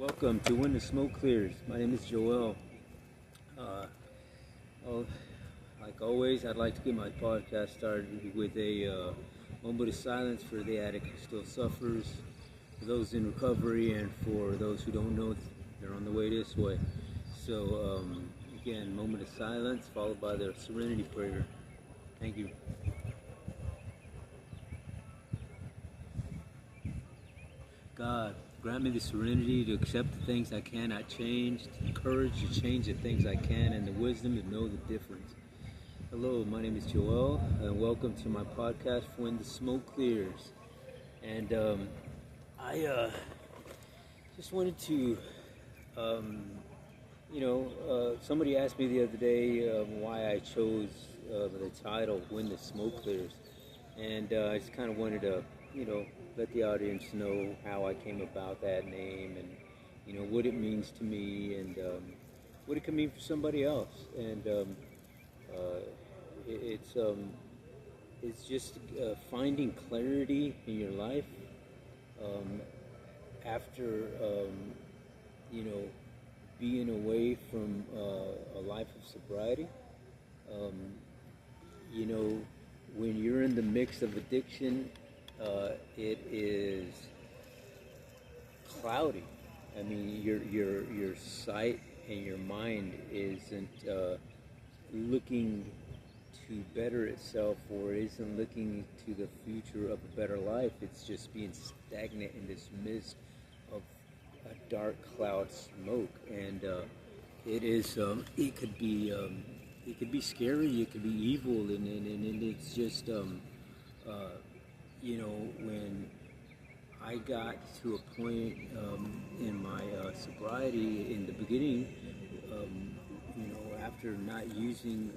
Welcome to When the Smoke Clears. My name is Joel. Uh, oh, like always, I'd like to get my podcast started with a moment of silence for the addict who still suffers, for those in recovery, and for those who don't know they're on the way this way. So, again, moment of silence followed by the serenity prayer. Thank you. God, grant me the serenity to accept the things I cannot change, the courage to change the things I can, and the wisdom to know the difference. Hello, my name is Joel, and welcome to my podcast, When the Smoke Clears. And I just wanted to, somebody asked me the other day why I chose the title, When the Smoke Clears. And I just kind of wanted to, let the audience know how I came about that name and, what it means to me and what it can mean for somebody else. And it's just finding clarity in your life after, you know, being away from a life of sobriety. Um, when you're in the mix of addiction, it is cloudy. I mean, your sight and your mind isn't looking to better itself, or isn't looking to the future of a better life. It's just being stagnant in this mist of a dark cloud smoke, and it could be scary, it could be evil, and it's just when I got to a point in my sobriety in the beginning, after not using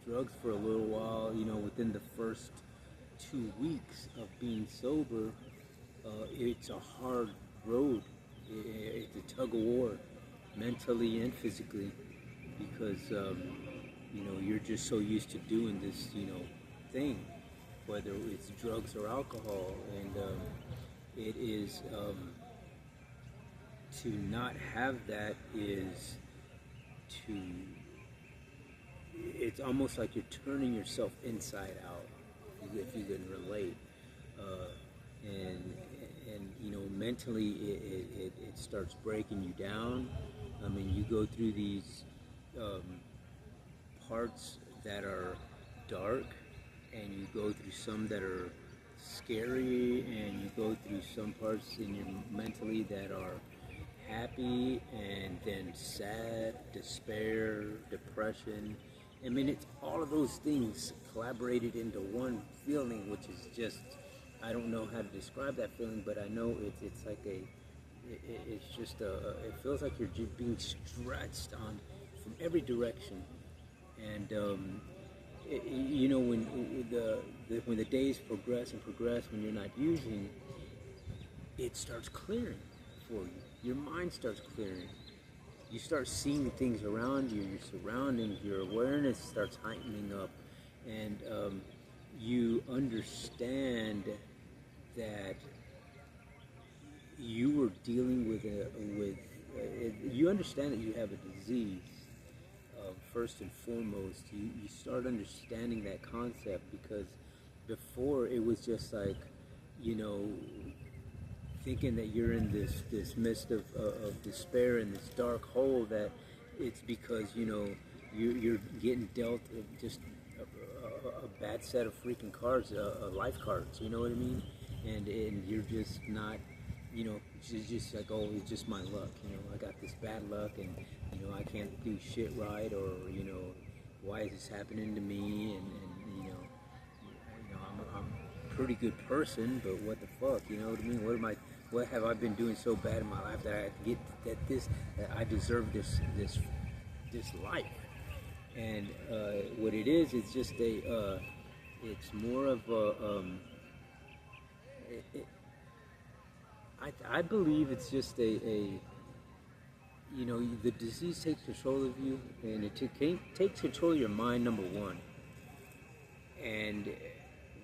drugs for a little while, within the first 2 weeks of being sober, it's a hard road. It's a tug of war, mentally and physically, because you're just so used to doing this, thing, whether it's drugs or alcohol, and it is to not have that is to, it's almost like you're turning yourself inside out, if you can relate, and mentally it starts breaking you down. I mean, you go through these parts that are dark, and you go through some that are scary, and you go through some parts in your mentally that are happy, and then sad, despair, depression. I mean, it's all of those things collaborated into one feeling, which is just, I don't know how to describe that feeling, but I know it's like it's just it feels like you're just being stretched on from every direction. And when the days progress and progress, when you're not using, it starts clearing for you. Your mind starts clearing. You start seeing things around you, your surroundings, your awareness starts heightening up, and you understand that you were dealing with you understand that you have a disease. First and foremost, you start understanding that concept, because before it was just like, thinking that you're in this mist of despair, and this dark hole, that it's because you're getting dealt just a bad set of freaking cards, life cards, you know what I mean, and you're just not, it's just like, oh, it's just my luck, I got this bad luck, and I can't do shit right, or why is this happening to me, and I'm a pretty good person, but what the fuck, you know what I mean? What have I been doing so bad in my life that I get that I deserve this life? And what it is, it's just it's more of a, I believe it's just the disease takes control of you, and it takes control of your mind, number one. And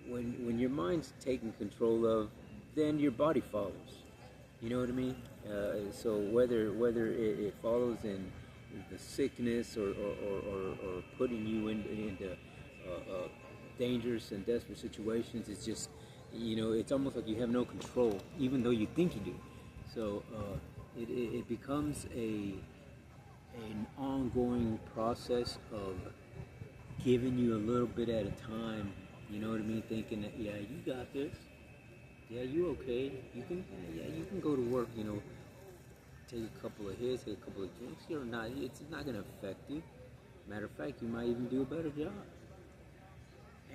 when your mind's taken control of, then your body follows. You know what I mean? So whether it follows in the sickness or putting you into dangerous and desperate situations, it's just, it's almost like you have no control, even though you think you do. So it becomes an ongoing process of giving you a little bit at a time. You know what I mean? Thinking that, yeah, you got this. Yeah, you okay? You can go to work. Take a couple of hits, take a couple of drinks. It's not gonna affect you. Matter of fact, you might even do a better job.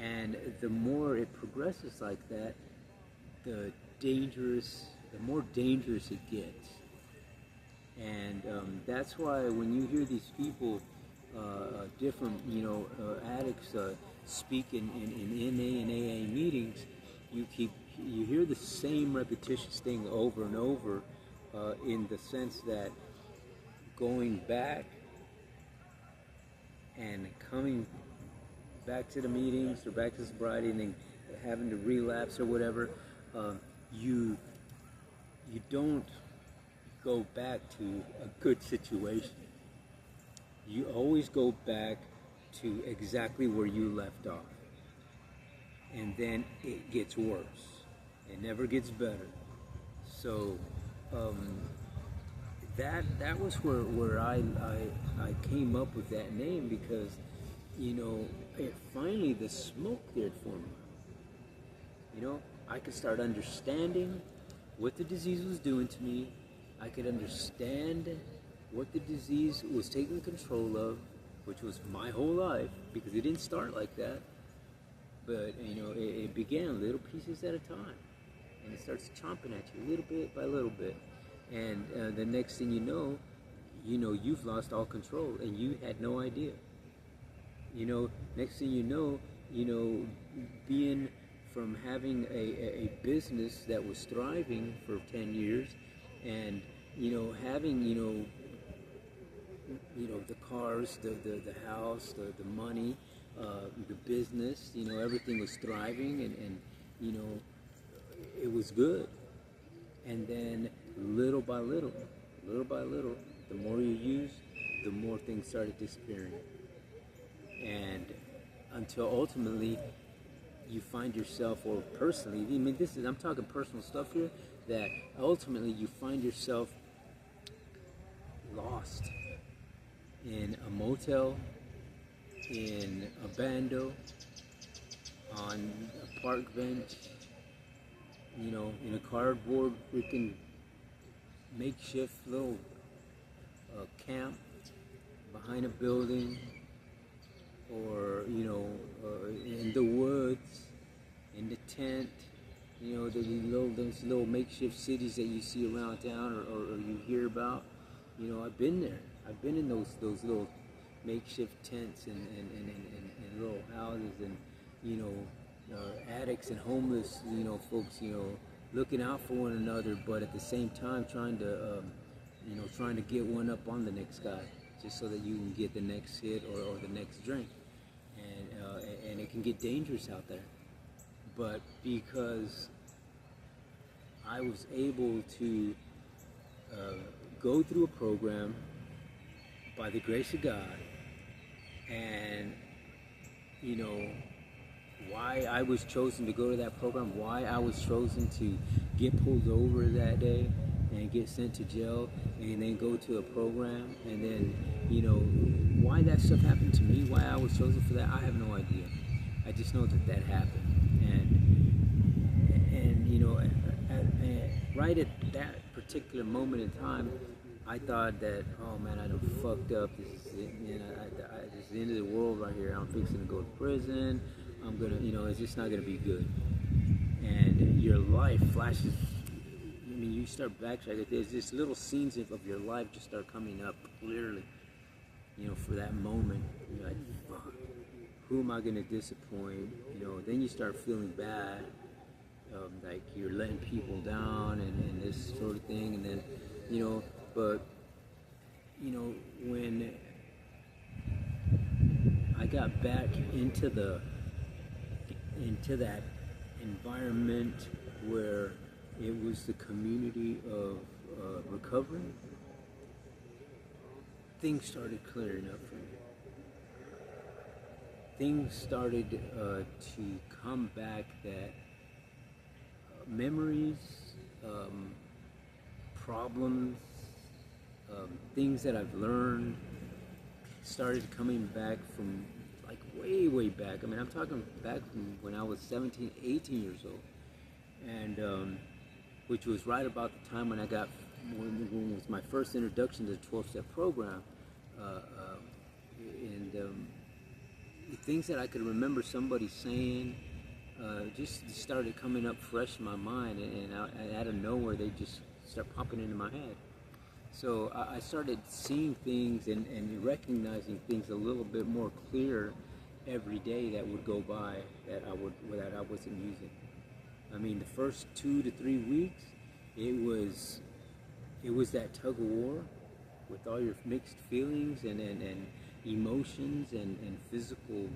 And the more it progresses like that, the more dangerous it gets. And that's why when you hear these people, different addicts speak in NA and AA meetings, you hear the same repetitious thing over and over, in the sense that going back and coming back to the meetings or back to sobriety and then having to relapse or whatever, you don't go back to a good situation. You always go back to exactly where you left off. And then it gets worse. It never gets better. So that was where I came up with that name, because it finally, the smoke cleared for me. I could start understanding what the disease was doing to me. I could understand what the disease was taking control of, which was my whole life, because it didn't start like that. But it began little pieces at a time, and it starts chomping at you little bit by little bit, and the next thing you know, you've lost all control, and you had no idea. Next thing you know, being from having a business that was thriving for 10 years, and having the cars, the house, the money, the business, everything was thriving, and it was good. And then little by little, the more you use, the more things started disappearing. And until ultimately you find yourself, or personally, I'm talking personal stuff here, that ultimately you find yourself lost in a motel, in a bando, on a park bench, in a cardboard freaking makeshift little camp behind a building, or in the woods, in the tent, those little makeshift cities that you see around town, or you hear about. I've been there. I've been in those little makeshift tents and little houses, and addicts and homeless folks looking out for one another, but at the same time trying to get one up on the next guy, just so that you can get the next hit or the next drink. And it can get dangerous out there. But because I was able to go through a program by the grace of God, and why I was chosen to go to that program, why I was chosen to get pulled over that day and get sent to jail, and then go to a program, and then why that stuff happened to me, why I was chosen for that, I have no idea. I just know that happened, and right at that particular moment in time, I thought that, oh man, I done fucked up. This is it, man. This is the end of the world right here. I'm fixing to go to prison. I'm gonna, it's just not gonna be good. And your life flashes. You start backtracking. There's just little scenes of your life just start coming up clearly. For that moment, you're like, fuck, who am I gonna disappoint? Then you start feeling bad, like you're letting people down and this sort of thing, and then, but when I got back into that environment where it was the community of recovery. Things started clearing up for me. Things started to come back that memories, problems, things that I've learned started coming back from like way, way back. I mean, I'm talking back from when I was 17, 18 years old. And which was right about the time when when was my first introduction to the 12-step program. And the things that I could remember somebody saying just started coming up fresh in my mind, and out of nowhere they just start popping into my head. So I started seeing things and recognizing things a little bit more clear every day that would go by that I wasn't using. I mean, the first 2 to 3 weeks, it was that tug of war with all your mixed feelings and emotions and physical,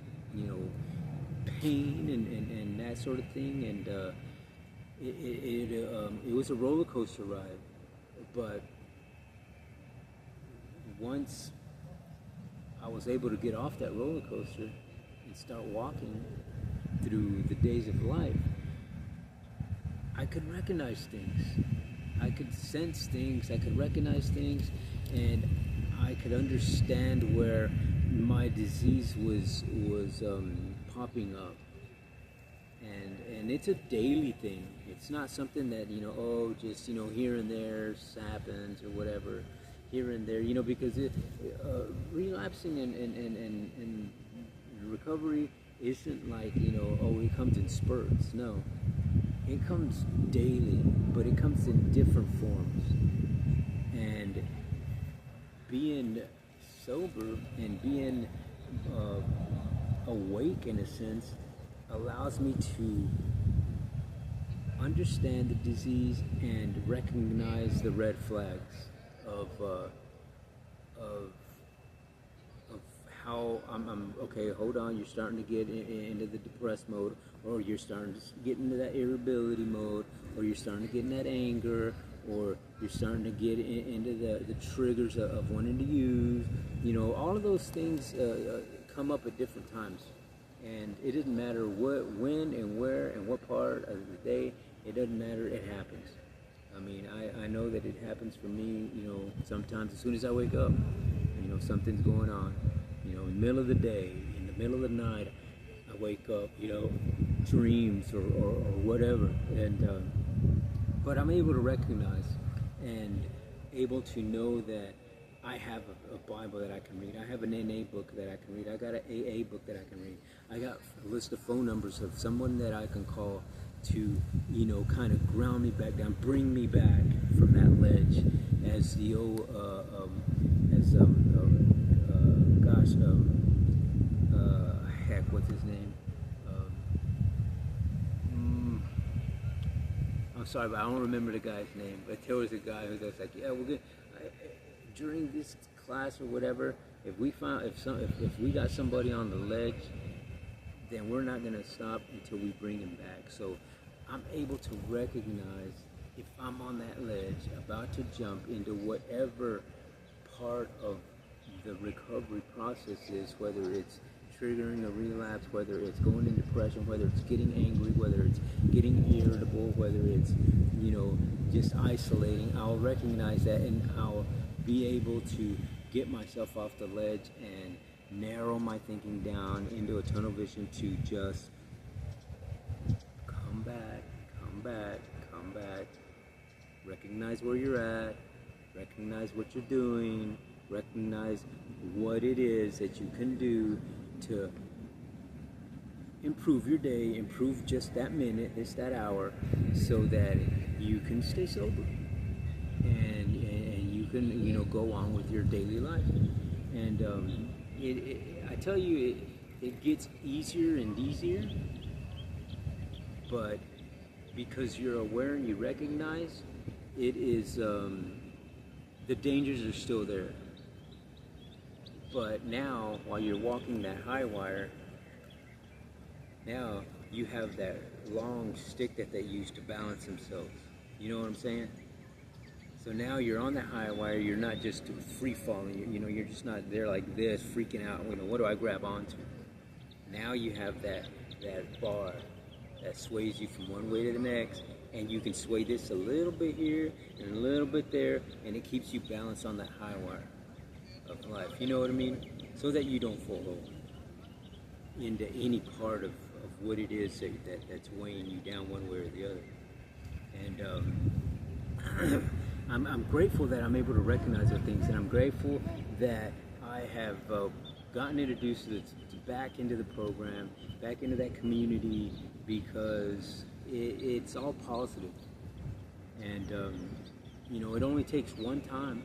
pain and that sort of thing. And it was a roller coaster ride. But once I was able to get off that roller coaster and start walking through the days of life, I could recognize things. I could sense things. I could recognize things, and I could understand where my disease was popping up. And it's a daily thing. It's not something that just here and there happens or whatever, here and there. Because relapsing and recovery isn't like it comes in spurts. No. It comes daily, but it comes in different forms. And being sober and being awake, in a sense, allows me to understand the disease and recognize the red flags of how I'm okay. Hold on, you're starting to get into the depressed mode, or you're starting to get into that irritability mode, or you're starting to get in that anger, or you're starting to get into the triggers of wanting to use. All of those things come up at different times, and it doesn't matter when, and where, and what part of the day. It doesn't matter. It happens. I mean, I know that it happens for me. Sometimes as soon as I wake up, something's going on. In the middle of the day, in the middle of the night, I wake up, dreams or whatever. And but I'm able to recognize and able to know that I have a Bible that I can read. I have an NA book that I can read. I got an AA book that I can read. I got a list of phone numbers of someone that I can call to, kind of ground me back down, bring me back from that ledge, as the old, heck, what's his name? I'm sorry, but I don't remember the guy's name. But there was a guy who was like, "Yeah, we're good." During this class or whatever, if we got somebody on the ledge, then we're not gonna stop until we bring him back. So I'm able to recognize if I'm on that ledge, about to jump into whatever part of the recovery process is, whether it's triggering a relapse, whether it's going into depression, whether it's getting angry, whether it's getting irritable, whether it's just isolating. I'll recognize that, and I'll be able to get myself off the ledge and narrow my thinking down into a tunnel vision to just come back, recognize where you're at, recognize what you're doing, recognize what it is that you can do to improve your day, improve just that minute, just that hour, so that you can stay sober and you can go on with your daily life. And I tell you, it gets easier and easier, but because you're aware and you recognize, it is the dangers are still there. But now, while you're walking that high wire, now you have that long stick that they use to balance themselves. You know what I'm saying? So now you're on that high wire. You're not just free falling. You know, you're just not there like this, freaking out. You know, what do I grab onto? Now you have that bar that sways you from one way to the next, and you can sway this a little bit here and a little bit there, and it keeps you balanced on that high wire of life. You know what I mean? So that you don't fall over into any part of what it is that's weighing you down one way or the other. And I'm grateful that I'm able to recognize those things, and I'm grateful that I have gotten introduced back into the program, back into that community, because it's all positive. And you know, it only takes one time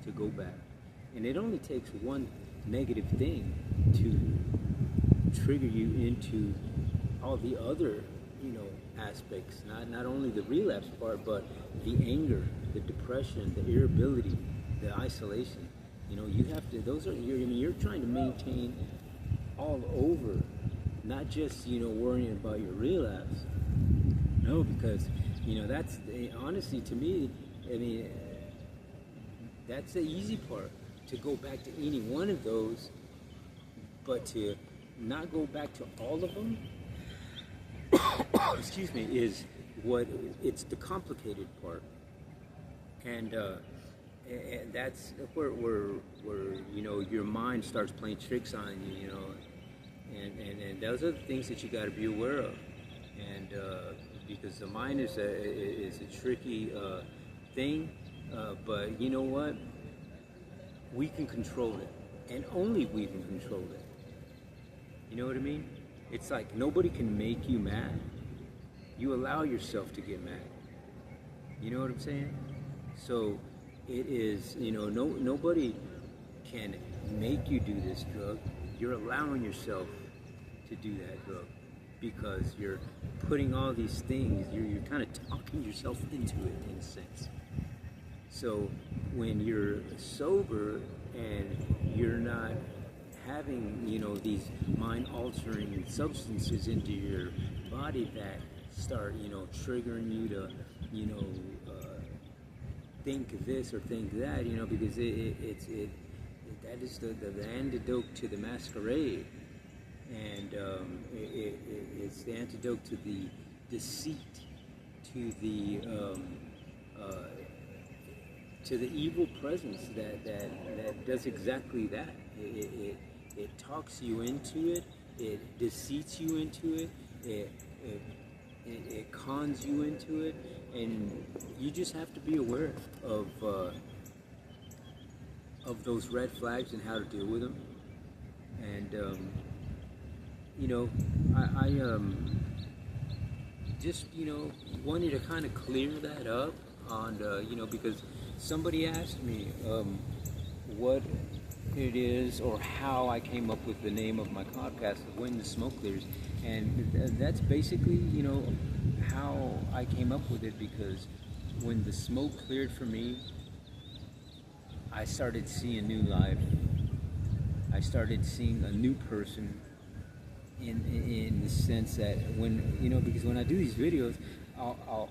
to go back, and it only takes one negative thing to trigger you into all the other, you know, aspects. Not only the relapse part, but the anger, the depression, the irritability, the isolation. You know, you have to. Those are. You're trying to maintain all over, not just, you know, worrying about your relapse. No, because, you know, that's honestly, to me, I mean, that's the easy part, to go back to any one of those, but to not go back to all of them, excuse me, is what, it's the complicated part. And that's where you know, your mind starts playing tricks on you, you know, and those are the things that you got to be aware of. And because the mind is a tricky thing, but you know what? We can control it, and only we can control it. You know what I mean? It's like nobody can make you mad. You allow yourself to get mad. You know what I'm saying? So it is, you know, nobody can make you do this drug. You're allowing yourself to do that drug because you're putting all these things, you're kind of talking yourself into it in a sense. So when you're sober and you're not having, you know, these mind-altering substances into your body that start, you know, triggering you to, you know, think this or think that, you know, because that is the antidote to the masquerade, and it's the antidote to the deceit, to the evil presence that does exactly that. It talks you into it. It deceits you into it. It cons you into it, and you just have to be aware of those red flags and how to deal with them. And you know, I just, you know, wanted to kind of clear that up on, you know, because somebody asked me what it is or how I came up with the name of my podcast, When the Smoke Clears. And that's basically, you know, how I came up with it, because when the smoke cleared for me, I started seeing new life. I started seeing a new person in the sense that when, you know, because when I do these videos, I'll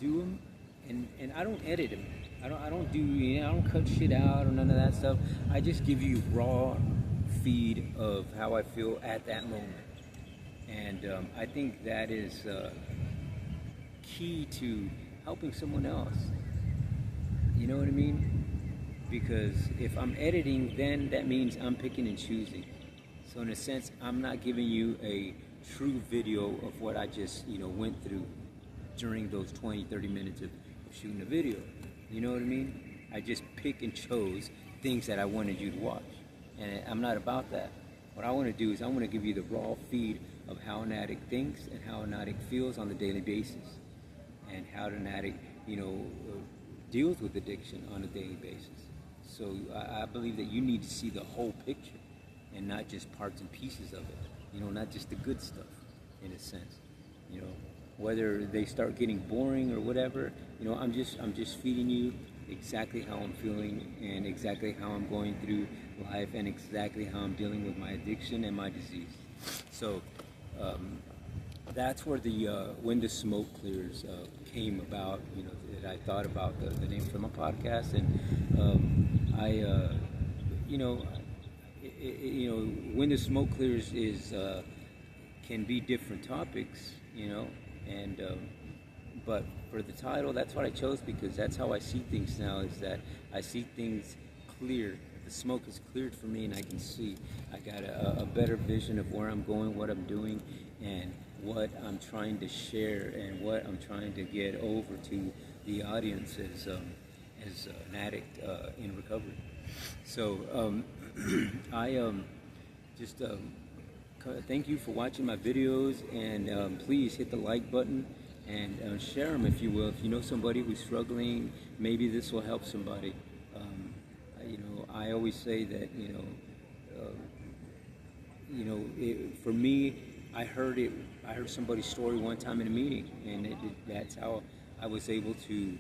do them and I don't edit them. I don't do, you know, I don't cut shit out or none of that stuff. I just give you raw feed of how I feel at that moment. And I think that is key to helping someone else. You know what I mean? Because if I'm editing, then that means I'm picking and choosing. So in a sense, I'm not giving you a true video of what I just, you know, went through during those 20, 30 minutes of shooting a video. You know what I mean? I just pick and chose things that I wanted you to watch. And I'm not about that. What I want to do is I want to give you the raw feed of how an addict thinks and how an addict feels on a daily basis, and how an addict, you know, deals with addiction on a daily basis. So I believe that you need to see the whole picture and not just parts and pieces of it. You know, not just the good stuff, in a sense. You know, whether they start getting boring or whatever, you know, I'm just feeding you exactly how I'm feeling and exactly how I'm going through life and exactly how I'm dealing with my addiction and my disease. So that's where the When the Smoke Clears came about, that I thought about the name for my podcast, and I, you know, when the smoke clears is can be different topics, and but for the title, that's what I chose because that's how I see things now. Is that I see things clear. The smoke is cleared for me, and I can see. I got a better vision of where I'm going, what I'm doing, and what I'm trying to share, and what I'm trying to get over to the audience as an addict in recovery. So I just thank you for watching my videos, and please hit the like button and share them if you will. If you know somebody who's struggling, maybe this will help somebody. I always say that for me, I heard somebody's story one time in a meeting, and that's how I was able to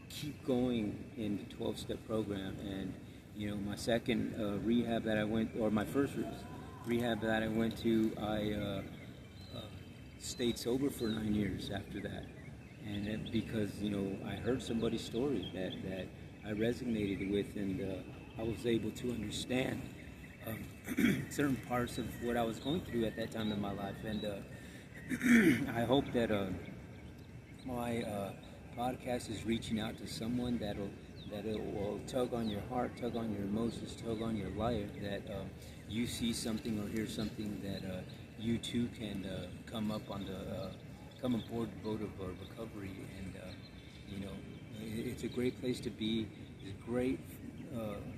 keep going in the 12-step program. And my second rehab that I went, or my first rehab that I went to, I stayed sober for 9 years after that, and because I heard somebody's story that I resonated with, and I was able to understand certain parts of what I was going through at that time in my life. And I hope that my podcast is reaching out to someone that it will tug on your heart, tug on your emotions, tug on your life, that you see something or hear something that you too can come aboard the boat of recovery. And it's a great place to be. It's a great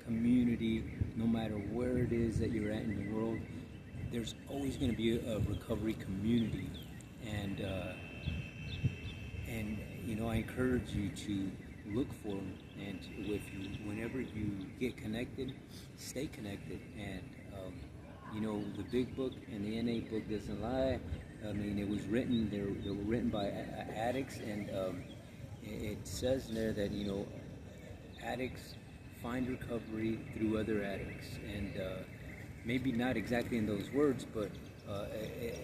community. No matter where it is that you're at in the world, there's always going to be a recovery community. And I encourage you to look for them, and whenever you get connected, stay connected. And the big book and the NA book doesn't lie. I mean, it was written. They were written by addicts, and it says in there that addicts find recovery through other addicts, and maybe not exactly in those words, but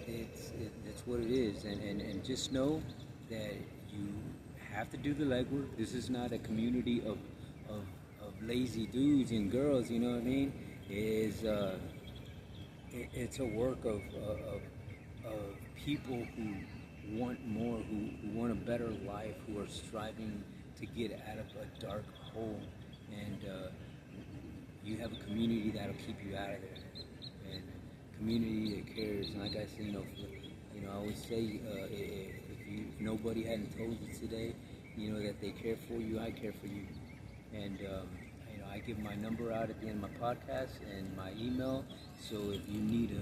it's what it is. And just know that you have to do the legwork. This is not a community of lazy dudes and girls. You know what I mean? It's a work of people who want more, who want a better life, who are striving to get out of a dark hole. And you have a community that'll keep you out of there, and a community that cares. And like I said, I always say, if nobody hadn't told you today, that they care for you, I care for you. And I give my number out at the end of my podcast and my email. So if you need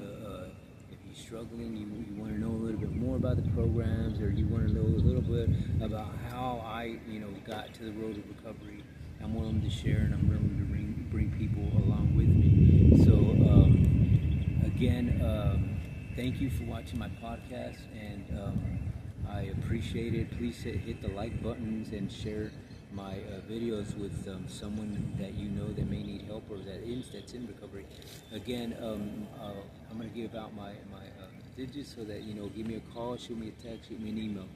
if you're struggling, you want to know a little bit more about the programs, or you want to know a little bit about how I, got to the road of recovery, I'm willing to share, and I'm willing to bring people along with me. So again, thank you for watching my podcast, and I appreciate it. Please hit the like buttons and share my videos with someone that that may need help, or that's in recovery. Again, I'm going to give out my digits so that give me a call, shoot me a text, shoot me an email,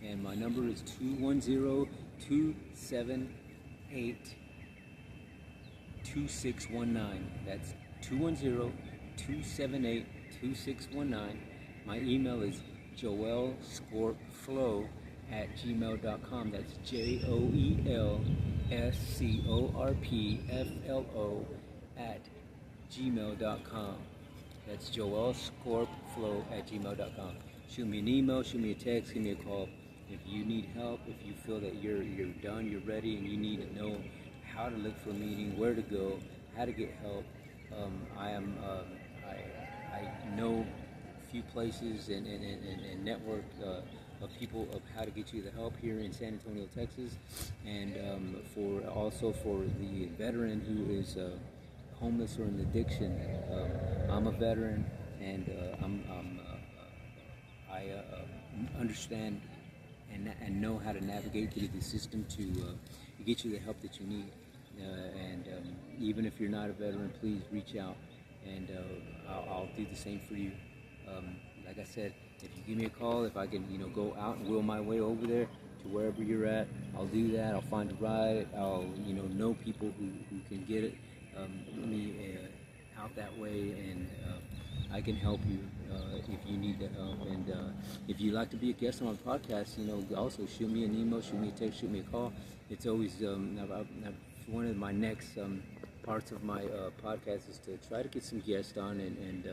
and my number is 210-278-2619. That's 210-278-2619. My email is joelscorpflow@gmail.com. That's JOELSCORPFLO @gmail.com. That's joelscorpflow@gmail.com. Shoot me an email, shoot me a text, give me a call. If you need help, if you feel that you're done, you're ready, and you need to know how to look for a meeting, where to go, how to get help, I know a few places and network of people of how to get you the help here in San Antonio, Texas, and for the veteran who is homeless or in addiction. I'm a veteran, and I understand and know how to navigate through the system to get you the help that you need. And even if you're not a veteran, please reach out, and I'll do the same for you. Like I said, If you give me a call, if I can, go out and wheel my way over there to wherever you're at, I'll do that. I'll find a ride. I'll, know people who can get it me out that way, and I can help you if you need the help. And if you'd like to be a guest on my podcast, also shoot me an email, shoot me a text, shoot me a call. It's always one of my next parts of my podcast is to try to get some guests on and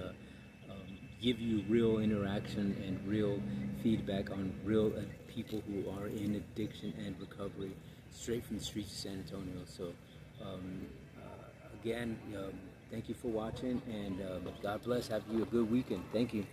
give you real interaction and real feedback on real people who are in addiction and recovery, straight from the streets of San Antonio. So again, thank you for watching, and God bless. Have you a good weekend. Thank you.